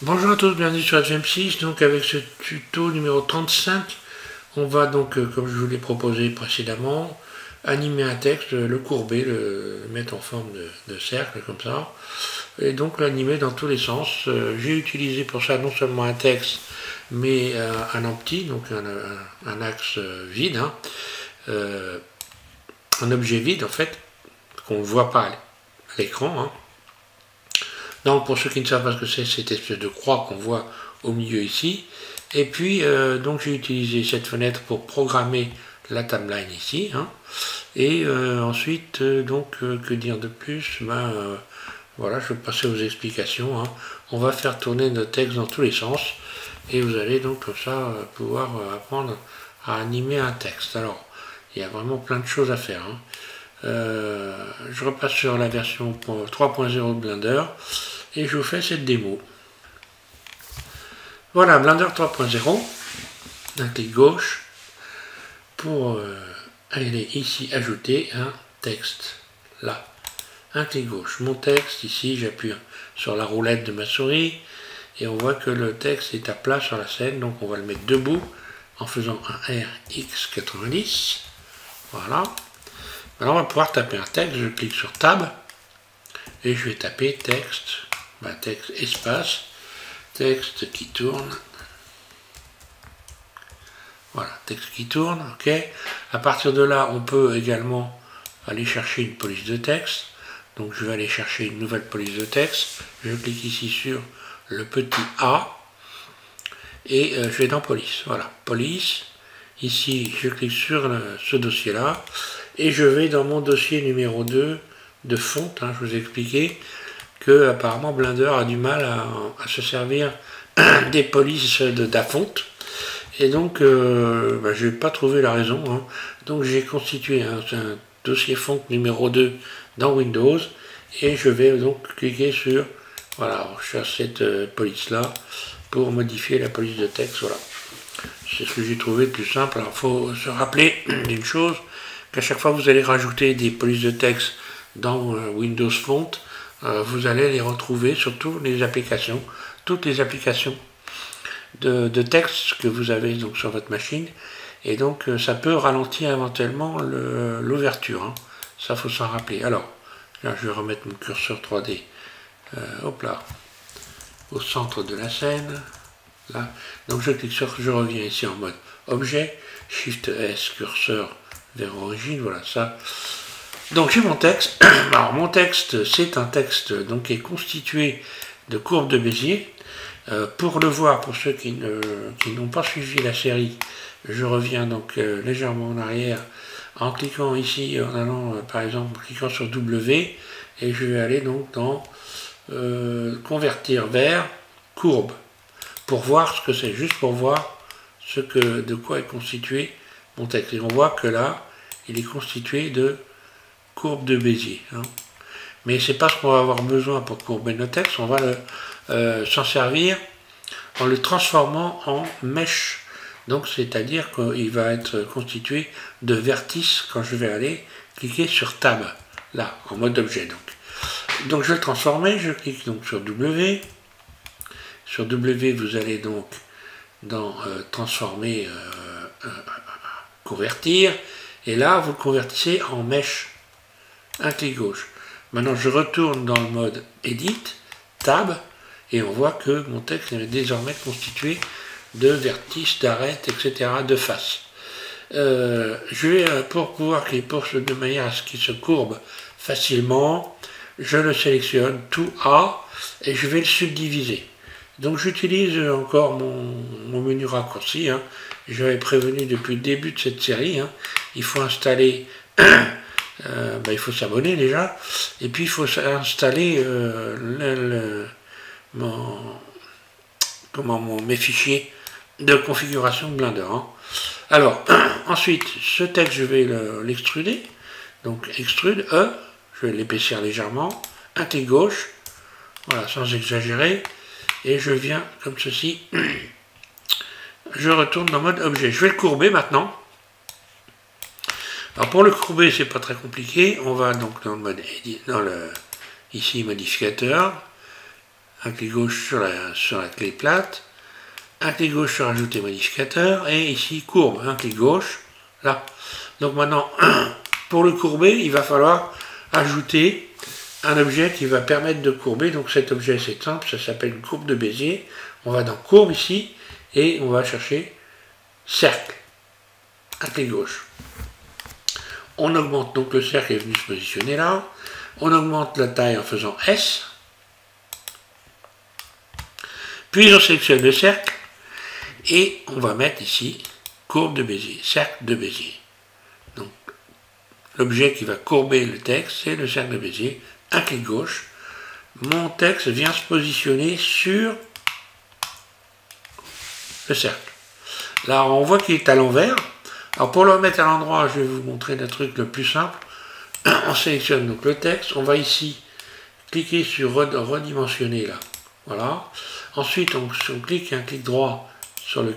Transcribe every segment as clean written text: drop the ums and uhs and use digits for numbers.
Bonjour à tous, bienvenue sur FM6. Donc avec ce tuto numéro 35, on va donc, comme je vous l'ai proposé précédemment, animer un texte, le courber, le mettre en forme de cercle comme ça, et donc l'animer dans tous les sens. J'ai utilisé pour ça non seulement un texte, mais un empty, donc un axe vide, un objet vide en fait, qu'on ne voit pas à l'écran. Donc pour ceux qui ne savent pas ce que c'est, cette espèce de croix qu'on voit au milieu ici. Et puis donc j'ai utilisé cette fenêtre pour programmer la timeline ici. Et ensuite que dire de plus, voilà, je vais passer aux explications. On va faire tourner notre texte dans tous les sens. Et vous allez donc comme ça pouvoir apprendre à animer un texte. Alors il y a vraiment plein de choses à faire. Je repasse sur la version 3.0 de Blender et je vous fais cette démo. Voilà, Blender 3.0, un clic gauche pour aller ici ajouter un texte. Là, un clic gauche. Mon texte, ici, j'appuie sur la roulette de ma souris et on voit que le texte est à plat sur la scène, donc on va le mettre debout en faisant un RX90. Voilà. Alors on va pouvoir taper un texte, je clique sur Tab et je vais taper texte, texte espace, texte qui tourne. Voilà, texte qui tourne, ok. À partir de là, on peut également aller chercher une police de texte. Donc je vais aller chercher une nouvelle police de texte. Je clique ici sur le petit A et je vais dans police. Voilà, police. Ici, je clique sur ce dossier-là et je vais dans mon dossier numéro 2 de fonte. Je vous ai expliqué que apparemment Blender a du mal à se servir des polices de la fonte. Et donc, je n'ai pas trouvé la raison. Donc j'ai constitué un dossier fonte numéro 2 dans Windows et je vais donc cliquer sur, voilà, sur cette police-là pour modifier la police de texte. Voilà. C'est ce que j'ai trouvé le plus simple. Alors, il faut se rappeler d'une chose, qu'à chaque fois que vous allez rajouter des polices de texte dans Windows Font, vous allez les retrouver sur toutes les applications de texte que vous avez donc sur votre machine. Et donc, ça peut ralentir éventuellement l'ouverture. Ça, faut s'en rappeler. Alors, là, je vais remettre mon curseur 3D, hop là, au centre de la scène. Là. Donc je clique sur, je reviens ici en mode objet, Shift S, curseur vers origine, voilà ça. Donc j'ai mon texte. Alors mon texte, c'est un texte donc, qui est constitué de courbes de Bézier. Pour le voir, pour ceux qui n'ont pas suivi la série, je reviens donc légèrement en arrière en cliquant ici, en allant par exemple, en cliquant sur W, et je vais aller donc dans convertir vers courbe. Pour voir ce que c'est, juste pour voir de quoi est constitué mon texte. Et on voit que là, il est constitué de courbes de Bézier. Mais c'est pas ce qu'on va avoir besoin pour courber notre texte, on va s'en servir en le transformant en mèche. Donc c'est-à-dire qu'il va être constitué de vertices quand je vais aller cliquer sur Tab, là, en mode objet. Donc je vais le transformer, je clique donc sur W. Sur W, vous allez donc dans transformer, convertir, et là, vous le convertissez en mèche. Un clic gauche. Maintenant, je retourne dans le mode Edit, Tab, et on voit que mon texte est désormais constitué de vertices, d'arêtes, etc., de faces. Je vais, pour de manière à ce qu'il se courbe facilement, je le sélectionne tout A, et je vais le subdiviser. Donc j'utilise encore mon menu raccourci. J'avais prévenu depuis le début de cette série. Il faut installer, il faut s'abonner déjà, et puis il faut installer mes fichiers de configuration de Blender. Alors ensuite, ce texte je vais l'extruder. Donc extrude E, je vais l'épaissir légèrement, un clic gauche, voilà, sans exagérer. Et je viens comme ceci, je retourne dans mode objet. Je vais le courber maintenant. Alors pour le courber, c'est pas très compliqué. On va donc dans le mode ici modificateur, un clic gauche sur la clé plate, un clic gauche sur ajouter modificateur, et ici courbe, un clic gauche, là. Donc maintenant, pour le courber, il va falloir ajouter un objet qui va permettre de courber. Donc cet objet, c'est simple, ça s'appelle une courbe de Bézier. On va dans courbe ici, et on va chercher cercle, un clic gauche. On augmente, donc le cercle est venu se positionner là. On augmente la taille en faisant S. Puis on sélectionne le cercle et on va mettre ici courbe de Bézier, cercle de Bézier. Donc l'objet qui va courber le texte, c'est le cercle de Bézier. Un clic gauche. Mon texte vient se positionner sur le cercle. Là, on voit qu'il est à l'envers. Alors pour le remettre à l'endroit, je vais vous montrer le truc le plus simple. On sélectionne donc le texte. On va ici cliquer sur redimensionner là. Voilà. Ensuite, on clique un clic droit sur le...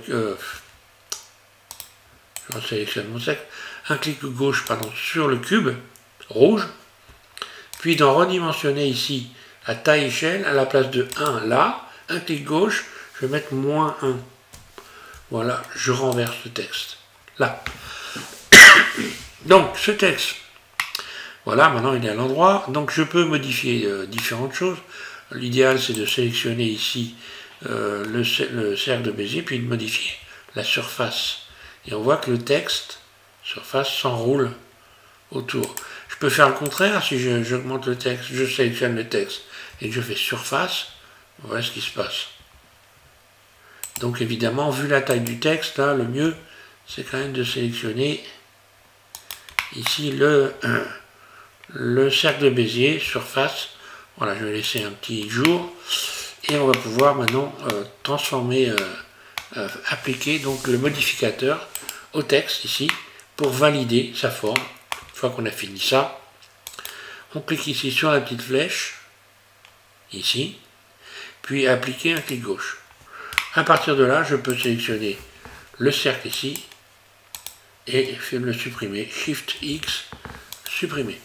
je sélectionne mon cercle. Un clic gauche sur le cube rouge. Puis dans redimensionner ici à taille échelle, à la place de 1 là, un clic gauche, je vais mettre -1. Voilà, je renverse le texte. Là. Donc ce texte, voilà, maintenant il est à l'endroit. Donc je peux modifier différentes choses. L'idéal c'est de sélectionner ici le cercle de Bézier, puis de modifier la surface. Et on voit que le texte, surface, s'enroule autour. Je peux faire le contraire, si j'augmente le texte, je sélectionne le texte et que je fais surface, voilà ce qui se passe. Donc évidemment, vu la taille du texte, là, le mieux, c'est quand même de sélectionner ici le cercle de Bézier, surface. Voilà, je vais laisser un petit jour. Et on va pouvoir maintenant transformer, appliquer donc le modificateur au texte ici, pour valider sa forme. Une fois qu'on a fini ça, on clique ici sur la petite flèche, ici, puis appliquer un clic gauche. À partir de là, je peux sélectionner le cercle ici et le supprimer. Shift X, supprimer.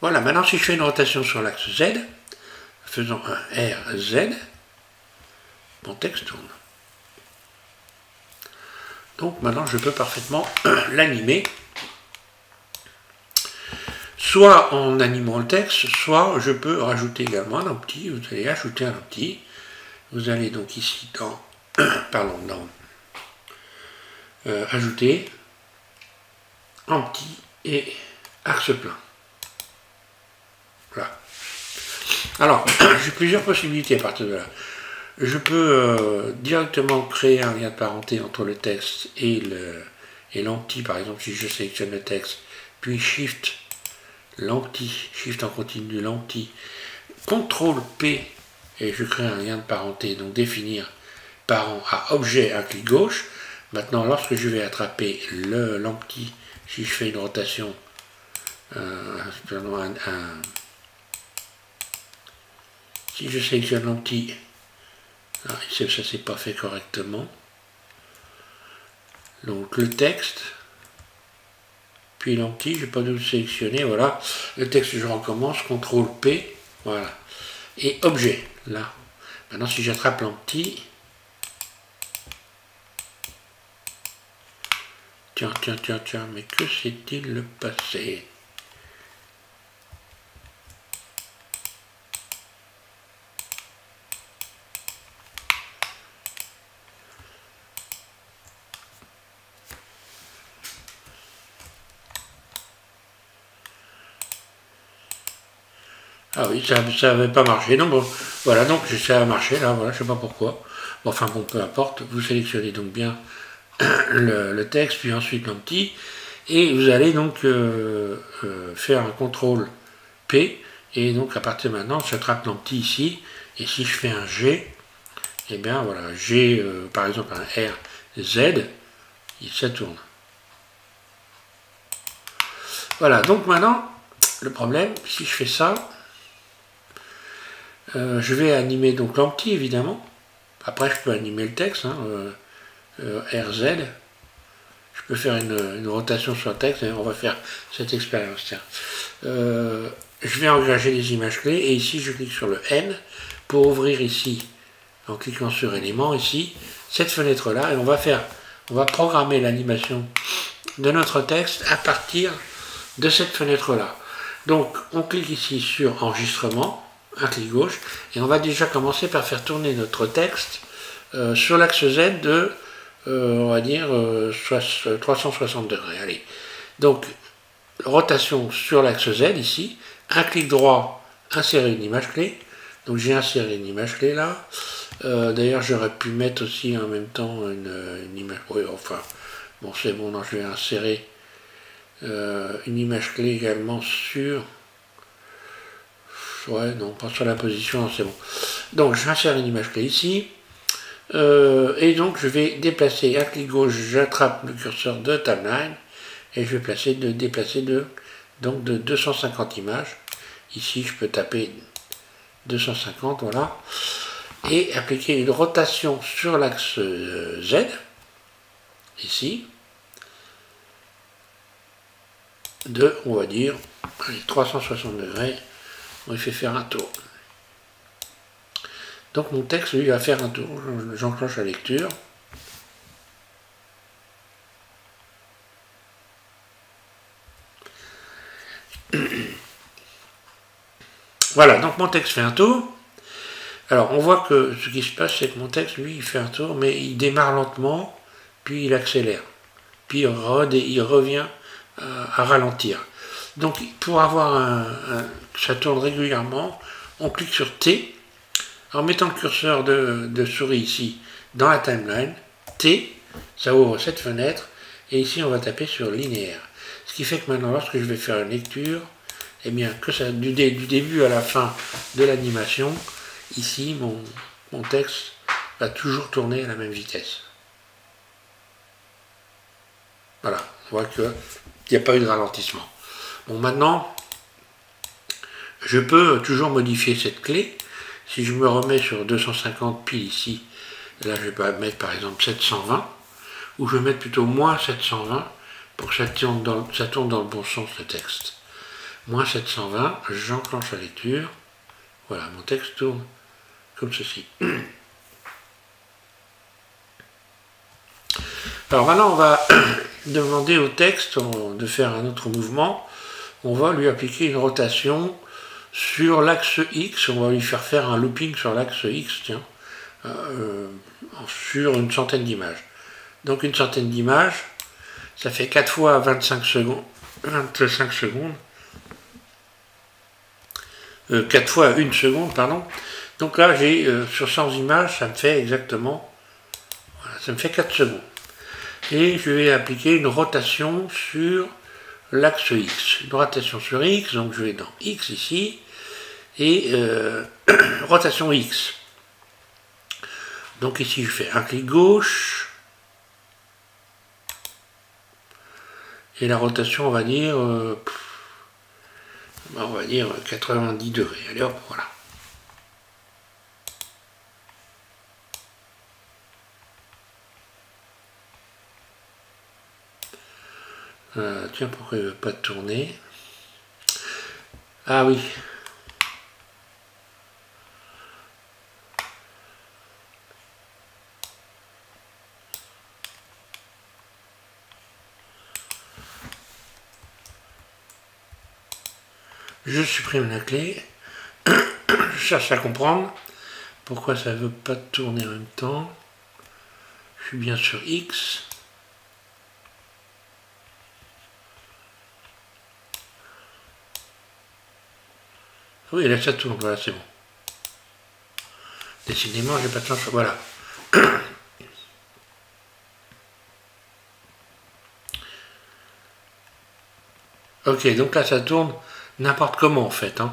Voilà, maintenant si je fais une rotation sur l'axe Z, faisons un RZ, mon texte tourne. Donc maintenant je peux parfaitement l'animer, soit en animant le texte, soit je peux rajouter également un petit. Vous allez ajouter un petit. Vous allez donc ici dans, ajouter, un petit et axe plein. Voilà. Alors, j'ai plusieurs possibilités à partir de là. Je peux directement créer un lien de parenté entre le texte et l'empty, par exemple, si je sélectionne le texte, puis Shift, l'empty, Shift en continu, l'empty, CTRL P, et je crée un lien de parenté, donc définir parent à objet à clic gauche. Maintenant, lorsque je vais attraper l'empty, si je fais une rotation, si je sélectionne l'empty, ça c'est pas fait correctement. Donc le texte, puis l'empty, je n'ai pas dû le sélectionner, voilà. Le texte, je recommence, CTRL P, voilà. Et objet, là. Maintenant, si j'attrape l'empty, tiens, mais que s'est-il passé? Ah oui, ça n'avait pas marché. Donc bon, voilà, donc ça a marché là, voilà, je sais pas pourquoi. Bon, enfin bon, peu importe. Vous sélectionnez donc bien le texte, puis ensuite l'empty, et vous allez donc faire un CTRL P, et donc à partir de maintenant, j'attrape l'empty ici, et si je fais un G, et bien voilà, G, par exemple un R, Z, ça tourne. Voilà, donc maintenant, le problème, si je fais ça, je vais animer donc l'empty évidemment. Après, je peux animer le texte, hein, RZ. Je peux faire une rotation sur le texte, et on va faire cette expérience. Tiens. je vais engager les images clés et ici je clique sur le N pour ouvrir ici, en cliquant sur élément ici, cette fenêtre là et on va programmer l'animation de notre texte à partir de cette fenêtre là. Donc on clique ici sur enregistrement, un clic gauche, et on va déjà commencer par faire tourner notre texte sur l'axe Z de, on va dire, 360 degrés. Allez. Donc, rotation sur l'axe Z ici, un clic droit, insérer une image clé. Donc j'ai inséré une image clé là. D'ailleurs, j'aurais pu mettre aussi en même temps une image. Oui, enfin, bon, c'est bon, non, je vais insérer une image clé également sur. Ouais, non, pas sur la position, c'est bon. Donc j'insère une image clé ici. Et donc je vais déplacer un clic gauche, j'attrape le curseur de timeline et je vais déplacer de 250 images. Ici je peux taper 250, voilà. Et appliquer une rotation sur l'axe Z, ici, de, on va dire, 360 degrés. On lui fait faire un tour. Donc mon texte, lui, va faire un tour. J'enclenche la lecture. Voilà, donc mon texte fait un tour. Alors on voit que ce qui se passe, c'est que mon texte, lui, il fait un tour, mais il démarre lentement, puis il accélère. Puis il revient à ralentir. Donc pour avoir que ça tourne régulièrement, on clique sur T, en mettant le curseur de souris ici dans la timeline, T, ça ouvre cette fenêtre, et ici on va taper sur linéaire. Ce qui fait que maintenant lorsque je vais faire une lecture, eh bien que ça, du début à la fin de l'animation, ici mon texte va toujours tourner à la même vitesse. Voilà, on voit qu'il n'y a pas eu de ralentissement. Bon, maintenant, je peux toujours modifier cette clé. Si je me remets sur 250 pile ici, là je vais mettre par exemple 720, ou je vais mettre plutôt moins 720 pour que ça tourne dans le bon sens le texte. Moins 720, j'enclenche la lecture. Voilà, mon texte tourne comme ceci. Alors maintenant on va demander au texte de faire un autre mouvement. On va lui appliquer une rotation sur l'axe X, on va lui faire un looping sur l'axe X, tiens, sur une centaine d'images. Donc une centaine d'images, ça fait 4 fois 25 secondes. 4 fois 1 seconde, pardon. Donc là, j'ai sur 100 images, ça me fait exactement, voilà, ça me fait 4 secondes. Et je vais appliquer une rotation sur l'axe X. Une rotation sur X, donc je vais dans X ici, et rotation X. Donc ici je fais un clic gauche, et la rotation on va dire 90 degrés. Allez hop, voilà. Tiens, pourquoi il ne veut pas tourner? Ah oui. Je supprime la clé. Je cherche à comprendre pourquoi ça ne veut pas tourner en même temps. Je suis bien sur X. Oui, là ça tourne, voilà, c'est bon. Décidément, j'ai pas de chance, voilà. Ok, donc là ça tourne n'importe comment en fait. Hein.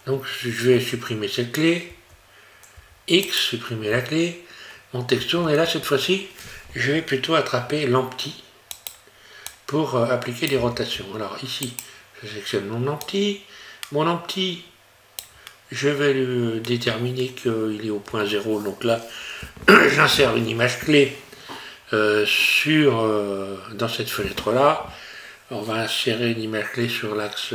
Donc je vais supprimer cette clé. X, supprimer la clé. Mon texte tourne et là cette fois-ci, je vais plutôt attraper l'empty pour appliquer des rotations. Alors ici, je sélectionne mon empty. Mon empty, je vais lui déterminer qu'il est au point 0. Donc là, j'insère une image clé dans cette fenêtre-là. On va insérer une image clé sur l'axe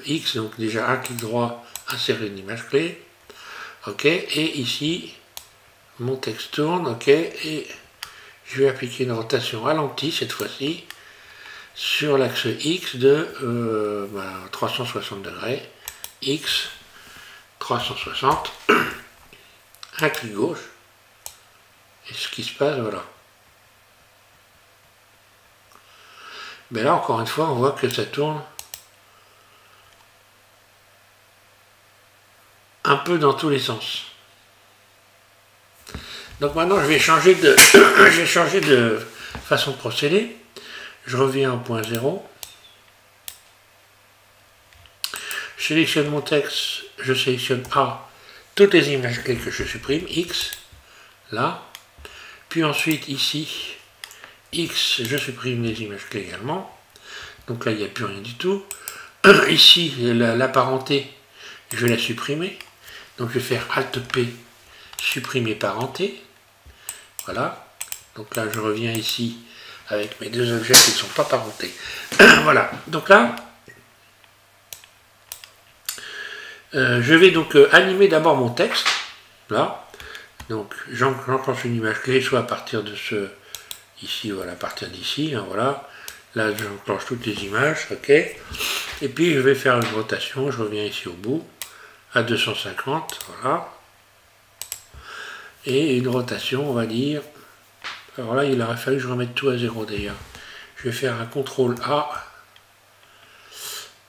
X, donc déjà un clic droit, insérer une image clé. OK, et ici, mon texte tourne, OK, et je vais appliquer une rotation ralentie cette fois-ci sur l'axe X de 360 degrés. X, 360, un clic gauche, et ce qui se passe, voilà. Mais là, encore une fois, on voit que ça tourne un peu dans tous les sens. Donc maintenant, je vais changer de façon de procéder. Je reviens au point 0. Je sélectionne mon texte, je sélectionne A, toutes les images clés que je supprime, X, là. Puis ensuite, ici, X, je supprime les images clés également. Donc là, il n'y a plus rien du tout. Ici, la parenté, je vais la supprimer. Donc je vais faire Alt-P, supprimer parenté. Voilà. Donc là, je reviens ici avec mes deux objets qui ne sont pas parentés. Voilà. Donc là, je vais donc animer d'abord mon texte. Là. Donc j'enclenche une image clé, soit à partir de ce... Ici, voilà, à partir d'ici, hein, voilà. Là, j'enclenche toutes les images, OK. Et puis, je vais faire une rotation. Je reviens ici au bout, à 250, voilà. Et une rotation, on va dire... Alors là, il aurait fallu que je remette tout à 0 d'ailleurs. Je vais faire un CTRL A.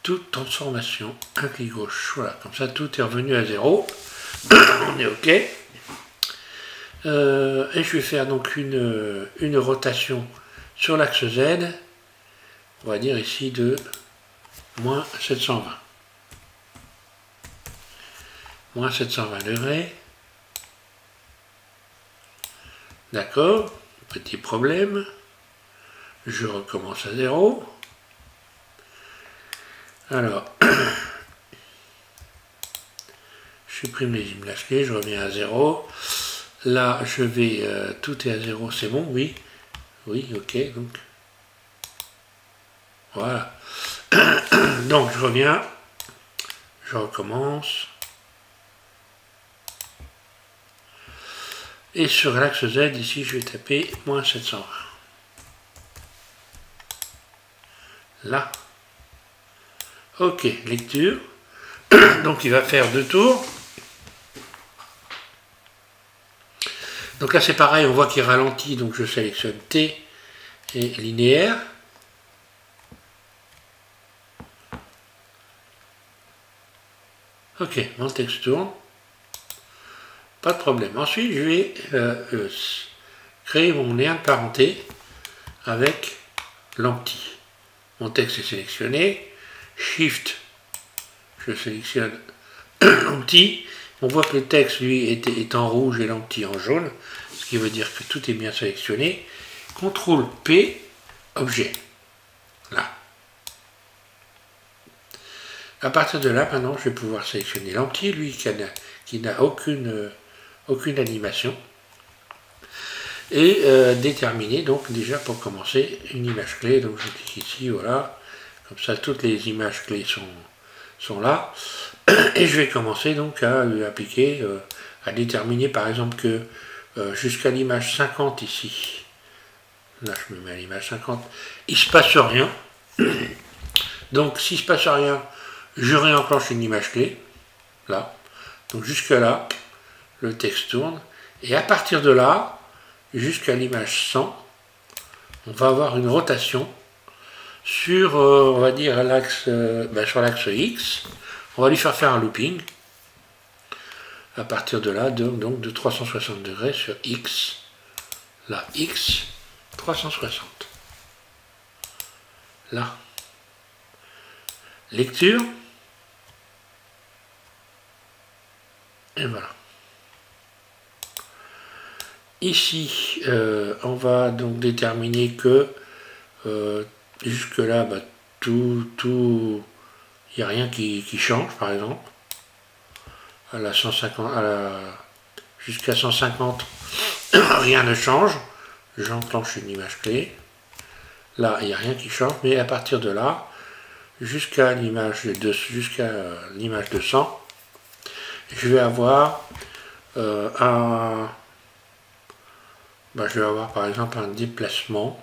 Toute transformation, un clic gauche. Voilà, comme ça, tout est revenu à 0. On est OK. Et je vais faire donc une rotation sur l'axe Z. On va dire ici de moins 720. Moins 720 degrés. D'accord. Petit problème. Je recommence à 0. Alors, je supprime les images clés, je reviens à 0. Là, je vais... tout est à 0, c'est bon, oui. Oui, OK, donc... Voilà. Donc, je reviens. Je recommence. Et sur l'axe Z, ici, je vais taper moins 720. Là. OK, lecture. Donc, il va faire 2 tours. Donc là, c'est pareil, on voit qu'il ralentit, donc je sélectionne T et linéaire. OK, mon texte tourne. Pas de problème. Ensuite, je vais créer mon lien de parenté avec l'empty. Mon texte est sélectionné. Shift, je sélectionne l'empty. On voit que le texte, lui, est en rouge et l'empty en jaune, ce qui veut dire que tout est bien sélectionné. CTRL P, objet. Là. À partir de là, maintenant, je vais pouvoir sélectionner l'empty, lui, qui n'a aucune animation. Et déterminer, donc, déjà, pour commencer, une image clé. Donc, je clique ici, voilà. Comme ça, toutes les images clés sont là. Et je vais commencer donc à lui appliquer, à déterminer par exemple que jusqu'à l'image 50 ici, là je me mets à l'image 50, il ne se passe rien. Donc s'il ne se passe rien, je réenclenche une image clé, là. Donc jusque là, le texte tourne. Et à partir de là, jusqu'à l'image 100, on va avoir une rotation sur, on va dire, sur l'axe X. On va lui faire un looping à partir de là, donc de 360 degrés sur X. Là, X, 360. Là. Lecture. Et voilà. Ici, on va donc déterminer que jusque là, il n'y a rien qui change, par exemple. À la 150, jusqu'à 150, rien ne change. J'enclenche une image clé. Là, il n'y a rien qui change, mais à partir de là, jusqu'à l'image de 200, je vais avoir je vais avoir par exemple un déplacement.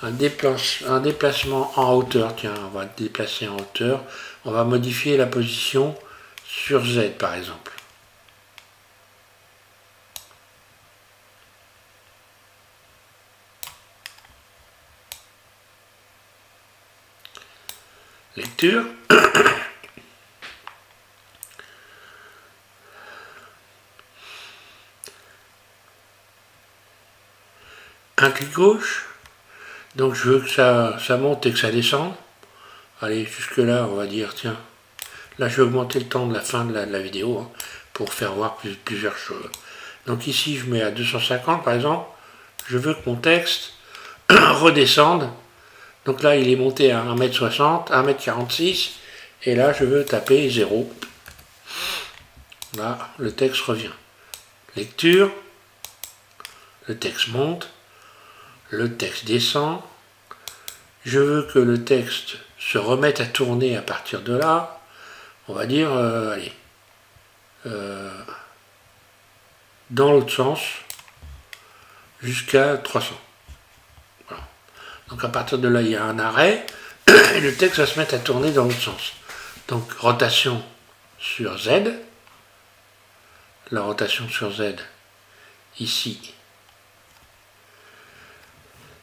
Un déplacement en hauteur, tiens, on va déplacer en hauteur, on va modifier la position sur Z par exemple. Lecture. Un clic gauche. Donc je veux que ça monte et que ça descende. Allez, jusque là, on va dire, tiens, là je vais augmenter le temps de la fin de la vidéo hein, pour faire voir plusieurs choses. Donc ici, je mets à 250 par exemple. Je veux que mon texte redescende. Donc là, il est monté à 1m60, 1m46. Et là, je veux taper 0. Là, le texte revient. Lecture. Le texte monte. Le texte descend. Je veux que le texte se remette à tourner à partir de là. On va dire, allez, dans l'autre sens, jusqu'à 300. Voilà. Donc à partir de là, il y a un arrêt, et le texte va se mettre à tourner dans l'autre sens. Donc rotation sur Z. La rotation sur Z, ici.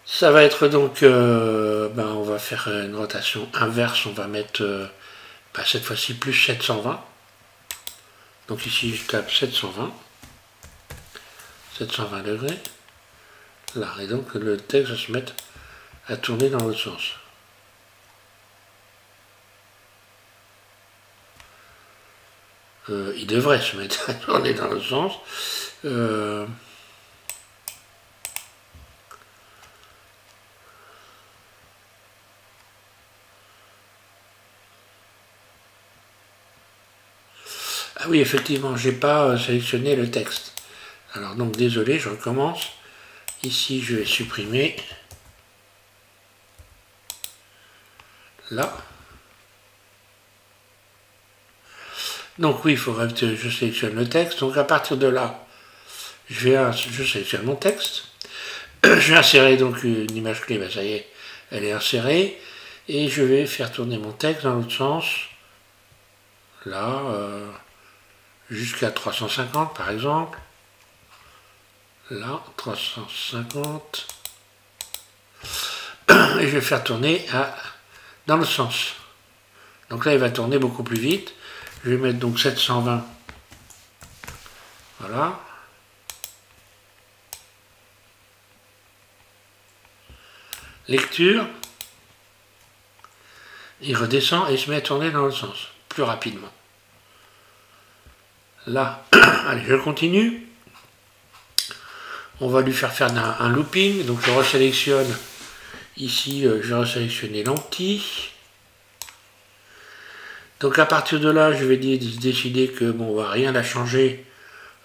Ça va être donc, on va faire une rotation inverse, on va mettre cette fois-ci plus 720. Donc ici je tape 720 degrés. Là, et donc le texte va se mettre à tourner dans l'autre sens. Il devrait se mettre à tourner dans l'autre sens. Ah oui, effectivement, j'ai pas sélectionné le texte. Alors donc désolé, je recommence. Ici, je vais supprimer. Là. Donc oui, il faudrait que je sélectionne le texte. Donc à partir de là, je sélectionne mon texte. Je vais insérer donc une image clé, ça y est, elle est insérée. Et je vais faire tourner mon texte dans l'autre sens. Là, jusqu'à 350 par exemple. Là, 350. Et je vais faire tourner dans le sens. Donc là, il va tourner beaucoup plus vite. Je vais mettre donc 720. Voilà. Lecture. Il redescend et il se met à tourner dans le sens, plus rapidement. Là, allez, je continue. On va lui faire un looping. Donc je resélectionne. Ici, je vais resélectionner l'anti. Donc à partir de là, je vais décider que bon, on va rien à changer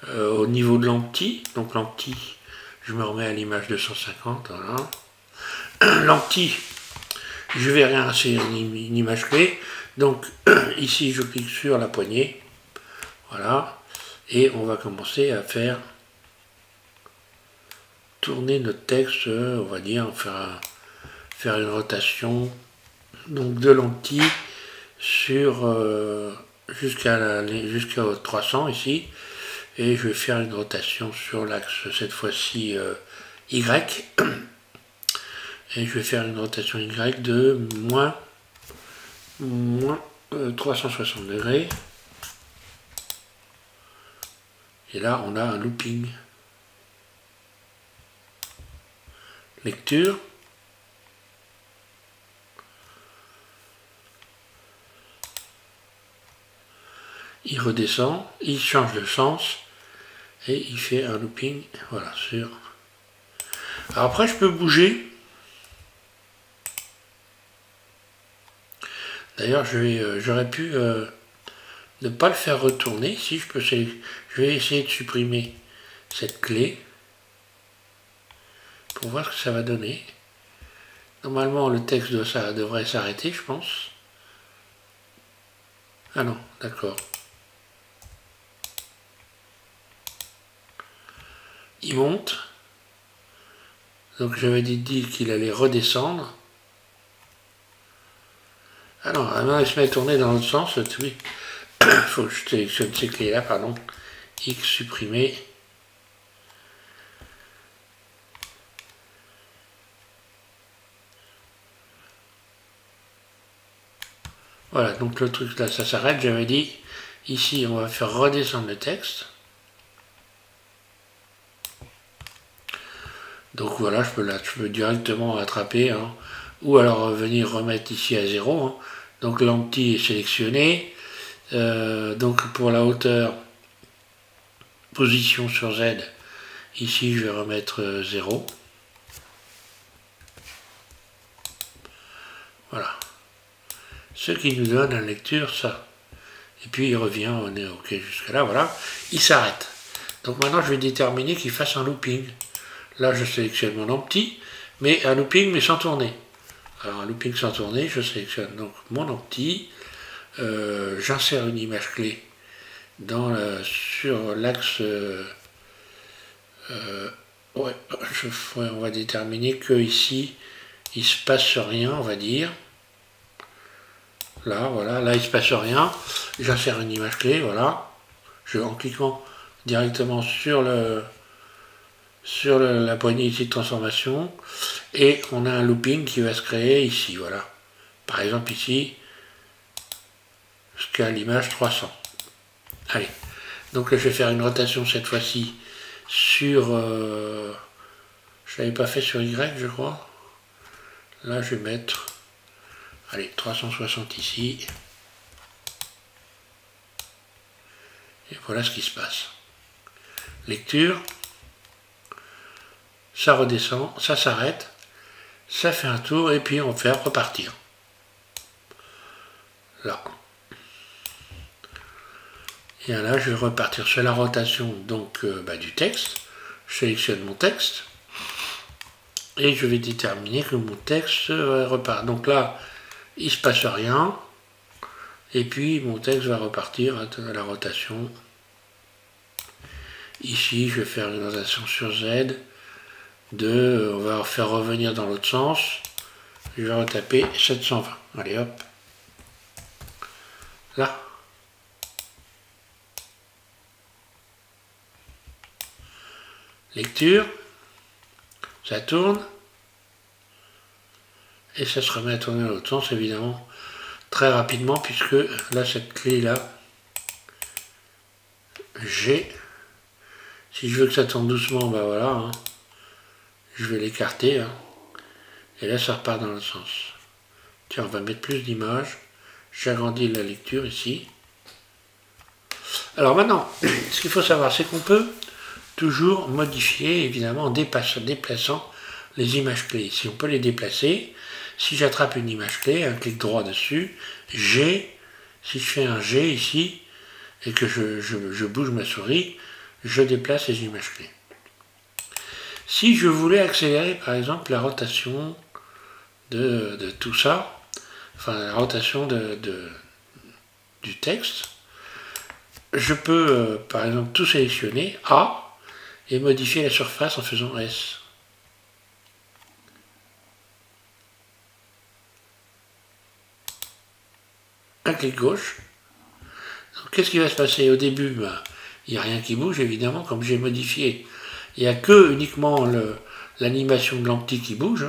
au niveau de l'anti. Donc l'anti, je me remets à l'image 250. Voilà. L'anti, je vais réinsérer une image clé. Donc ici, je clique sur la poignée. Voilà. Et on va commencer à faire tourner notre texte, on va dire, faire une rotation donc de l'anti sur jusqu'à 300 ici, et je vais faire une rotation sur l'axe cette fois-ci Y, et je vais faire une rotation Y de moins 360 degrés, et là on a un looping. Lecture. Il redescend, il change de sens et il fait un looping, voilà, sur. Alors après, je peux bouger. D'ailleurs, j'aurais pu ne pas le faire retourner. Si je peux, je vais essayer de supprimer cette clé pour voir ce que ça va donner. Normalement, le texte devrait s'arrêter, je pense. Ah non, d'accord. Il monte. Donc j'avais dit qu'il allait redescendre. Ah non, maintenant il se met à tourner dans l'autre sens. Oui. Il faut que je sélectionne ces clés-là, pardon. X supprimer. Voilà, donc le truc là, ça s'arrête. J'avais dit, ici, on va faire redescendre le texte. Donc voilà, je peux directement attraper, hein, ou alors venir remettre ici à 0. Hein. Donc l'empty est sélectionné. Donc pour la hauteur, position sur Z, ici je vais remettre 0. Voilà. Ce qui nous donne en lecture ça. Et puis il revient, on est OK jusqu'à là, voilà. Il s'arrête. Donc maintenant je vais déterminer qu'il fasse un looping. Là je sélectionne mon empty, mais un looping mais sans tourner. Alors un looping sans tourner, je sélectionne donc mon empty, j'insère une image clé sur l'axe, on va déterminer que ici il se passe rien, on va dire. Là, voilà, là il se passe rien. J'insère une image clé, voilà. En cliquant directement sur la poignée ici de transformation, et on a un looping qui va se créer ici, voilà. Par exemple ici, jusqu'à l'image 300. Allez, donc là, je vais faire une rotation cette fois-ci sur... je l'avais pas fait sur Y, je crois. Là, je vais mettre... Allez, 360 ici. Et voilà ce qui se passe. Lecture. Ça redescend, ça s'arrête. Ça fait un tour et puis on fait repartir. Là. Et là, je vais repartir sur la rotation donc, du texte. Je sélectionne mon texte. Et je vais déterminer que mon texte repart. Donc là, il ne se passe rien. Et puis, mon texte va repartir à la rotation. Ici, je vais faire une rotation sur Z. On va faire revenir dans l'autre sens. Je vais retaper 720. Allez, hop. Là. Lecture, ça tourne, et ça se remet à tourner dans l'autre sens, évidemment, très rapidement, puisque là, cette clé-là, G, si je veux que ça tourne doucement, ben voilà, hein, je vais l'écarter, hein, et là, ça repart dans l'autre sens. Tiens, on va mettre plus d'images, j'agrandis la lecture ici. Alors maintenant, ce qu'il faut savoir, c'est qu'on peut toujours modifier, évidemment, en déplaçant les images clés. Si on peut les déplacer, si j'attrape une image clé, un clic droit dessus, G, si je fais un G ici, et que je bouge ma souris, je déplace les images clés. Si je voulais accélérer, par exemple, la rotation de tout ça, enfin la rotation du texte, je peux, par exemple, tout sélectionner, A, et modifier la surface en faisant S. Un clic gauche. Qu'est-ce qui va se passer au début? Il n'y a rien qui bouge, évidemment, comme j'ai modifié. Il n'y a que uniquement l'animation de l'empty qui bouge.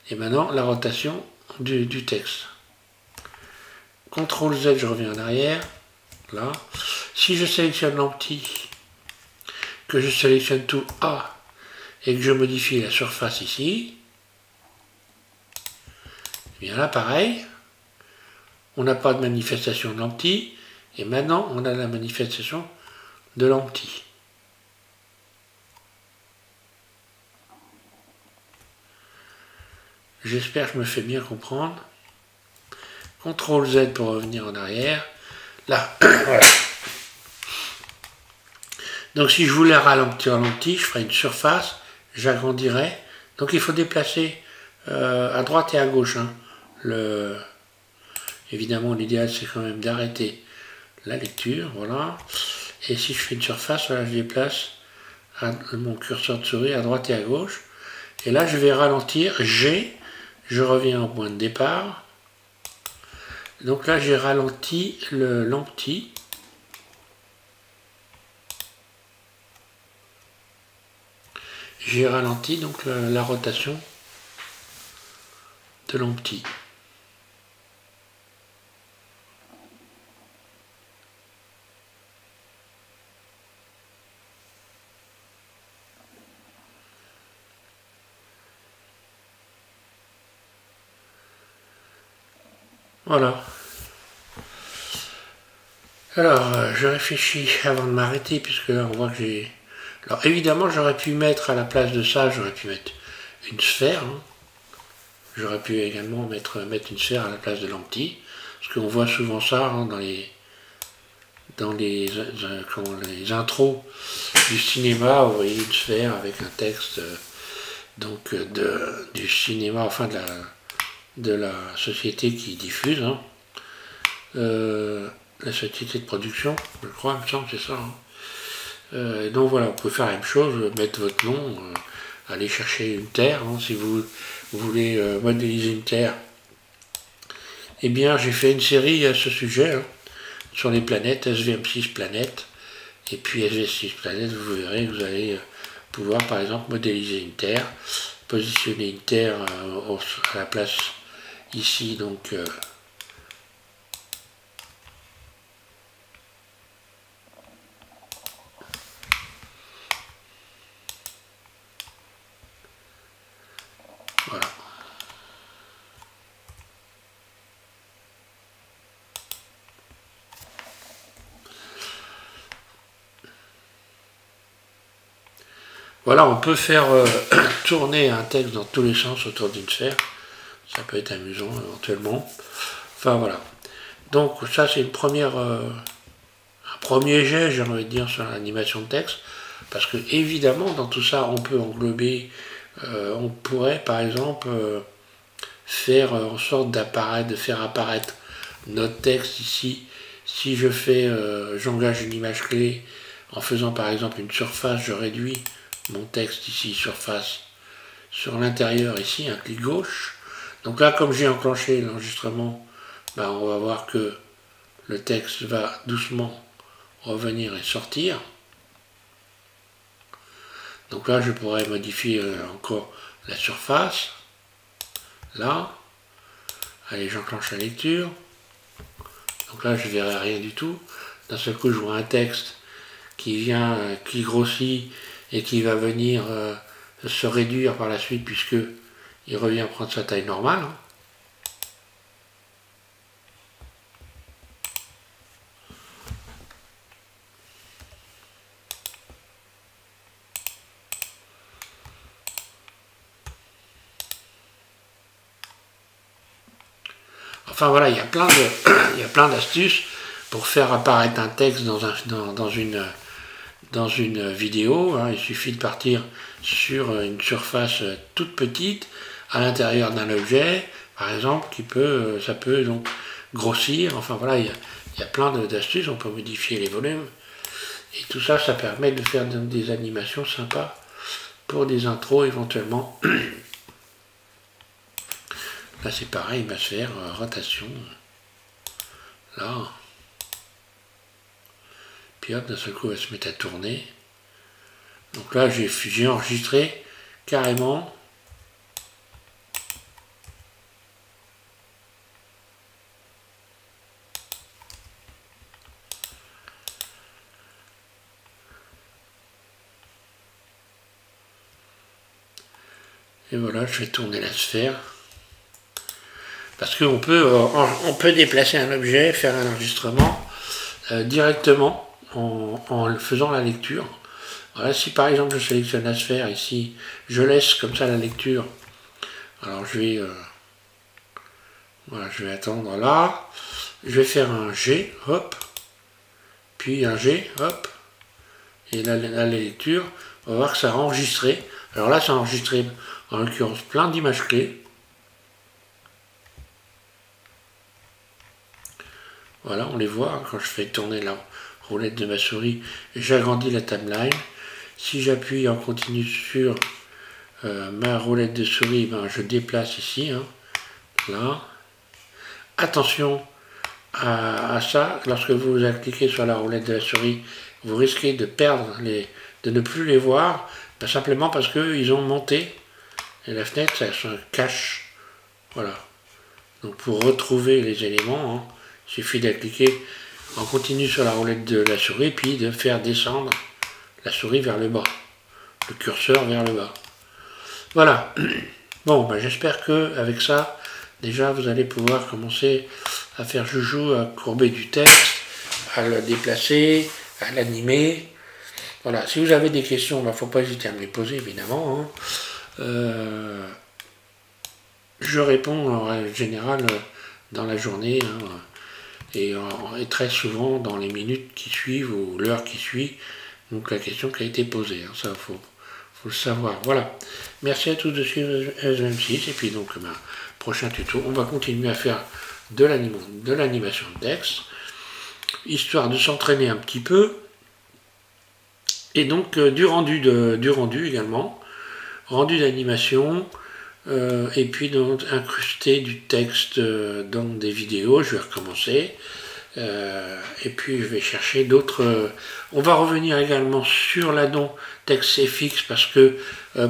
Et maintenant, la rotation du texte. CTRL Z, je reviens en arrière. Là. Si je sélectionne l'empty, que je sélectionne tout A et que je modifie la surface ici, et bien là pareil, on n'a pas de manifestation de l'empty, et maintenant on a la manifestation de l'empty. J'espère que je me fais bien comprendre. CTRL Z pour revenir en arrière. Là, voilà. Donc si je voulais ralentir l'empty, je ferais une surface, j'agrandirais Donc il faut déplacer à droite et à gauche. Hein. Évidemment, l'idéal c'est quand même d'arrêter la lecture, voilà. Et si je fais une surface, voilà, je déplace mon curseur de souris à droite et à gauche. Et là, je vais ralentir. Je reviens au point de départ. Donc là, j'ai ralenti l'empty. J'ai ralenti donc la rotation de l'empty. Voilà. Alors, je réfléchis avant de m'arrêter, puisque là, on voit que j'ai... Alors, évidemment, j'aurais pu mettre à la place de ça, j'aurais pu mettre une sphère. Hein. J'aurais pu également mettre une sphère à la place de l'empty, parce qu'on voit souvent ça hein, dans les intros du cinéma, vous voyez une sphère avec un texte donc du cinéma, enfin de la société qui diffuse, hein. La société de production, je crois, il me semble, c'est ça. Hein. Donc voilà, vous pouvez faire la même chose, mettre votre nom, aller chercher une terre, hein, si vous voulez modéliser une terre. Eh bien, j'ai fait une série à ce sujet, hein, sur les planètes, SVM6 planètes, et puis SV6 planètes, vous verrez que vous allez pouvoir, par exemple, modéliser une terre, positionner une terre à la place ici, donc... voilà. Voilà, on peut faire tourner un texte dans tous les sens autour d'une sphère. Ça peut être amusant éventuellement. Enfin voilà. Donc ça c'est un premier jet, j'ai envie de dire, sur l'animation de texte. Parce que évidemment dans tout ça on peut englober, on pourrait par exemple faire en sorte de faire apparaître notre texte ici. Si je fais, j'engage une image clé en faisant par exemple une surface, je réduis mon texte ici, surface, sur l'intérieur ici, un clic gauche. Donc là, comme j'ai enclenché l'enregistrement, ben, on va voir que le texte va doucement revenir et sortir. Donc là, je pourrais modifier encore la surface. Là, allez, j'enclenche la lecture. Donc là, je ne verrai rien du tout. D'un seul coup, je vois un texte qui vient, qui grossit et qui va venir se réduire par la suite puisque il revient prendre sa taille normale. Hein. Enfin voilà, il y a plein d'astuces pour faire apparaître un texte dans une vidéo. Hein. Il suffit de partir sur une surface toute petite à l'intérieur d'un objet, par exemple, ça peut donc grossir. Enfin voilà, il y a plein d'astuces. On peut modifier les volumes. Et tout ça, ça permet de faire des animations sympas pour des intros éventuellement. Là c'est pareil, ma sphère, rotation. Là. Puis hop, d'un seul coup, elle va se mettre à tourner. Donc là, j'ai enregistré carrément. Et voilà, je vais tourner la sphère. Parce qu'on peut déplacer un objet, faire un enregistrement directement en faisant la lecture. Voilà, si par exemple je sélectionne la sphère ici, je laisse comme ça la lecture. Alors voilà, je vais attendre là. Je vais faire un G, hop. Puis un G, hop. Et là, la lecture, on va voir que ça a enregistré. Alors là, ça a enregistré en l'occurrence plein d'images clés. Voilà, on les voit quand je fais tourner la roulette de ma souris, j'agrandis la timeline. Si j'appuie en continu sur ma roulette de souris, ben, je déplace ici, hein, là. Attention à ça, lorsque vous cliquez sur la roulette de la souris, vous risquez de perdre de ne plus les voir, ben, simplement parce qu'ils ont monté, et la fenêtre, ça se cache. Voilà. Donc pour retrouver les éléments, hein, il suffit de cliquer en continu sur la roulette de la souris, puis de faire descendre la souris vers le bas, le curseur vers le bas. Voilà. Bon, ben, j'espère que avec ça, déjà, vous allez pouvoir commencer à faire joujou, à courber du texte, à le déplacer, à l'animer. Voilà. Si vous avez des questions, il ne faut pas hésiter à me les poser, évidemment. Hein. Je réponds en général dans la journée, hein, et très souvent dans les minutes qui suivent ou l'heure qui suit, donc la question qui a été posée. Hein, ça, faut le savoir. Voilà. Merci à tous de suivre SVM6, et puis donc, prochain tuto, on va continuer à faire de l'animation de texte, histoire de s'entraîner un petit peu, et donc du rendu également, rendu d'animation, et puis donc incruster du texte dans des vidéos. Je vais recommencer, et puis je vais chercher d'autres. On va revenir également sur l'addon TextFX, parce que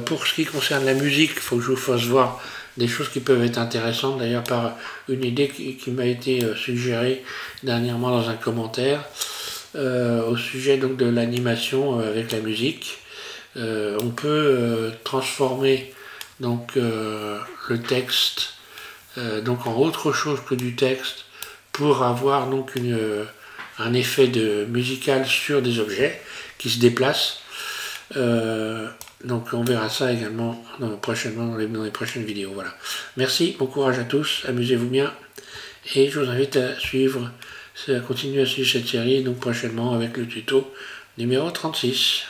pour ce qui concerne la musique, il faut que je vous fasse voir des choses qui peuvent être intéressantes, d'ailleurs par une idée qui m'a été suggérée dernièrement dans un commentaire, au sujet donc de l'animation avec la musique. On peut transformer donc le texte donc en autre chose que du texte, pour avoir donc un effet musical sur des objets qui se déplacent. Donc on verra ça également prochainement dans les prochaines vidéos. Voilà. Merci, bon courage à tous, amusez-vous bien, et je vous invite à continuer à suivre cette série, donc prochainement avec le tuto numéro 36.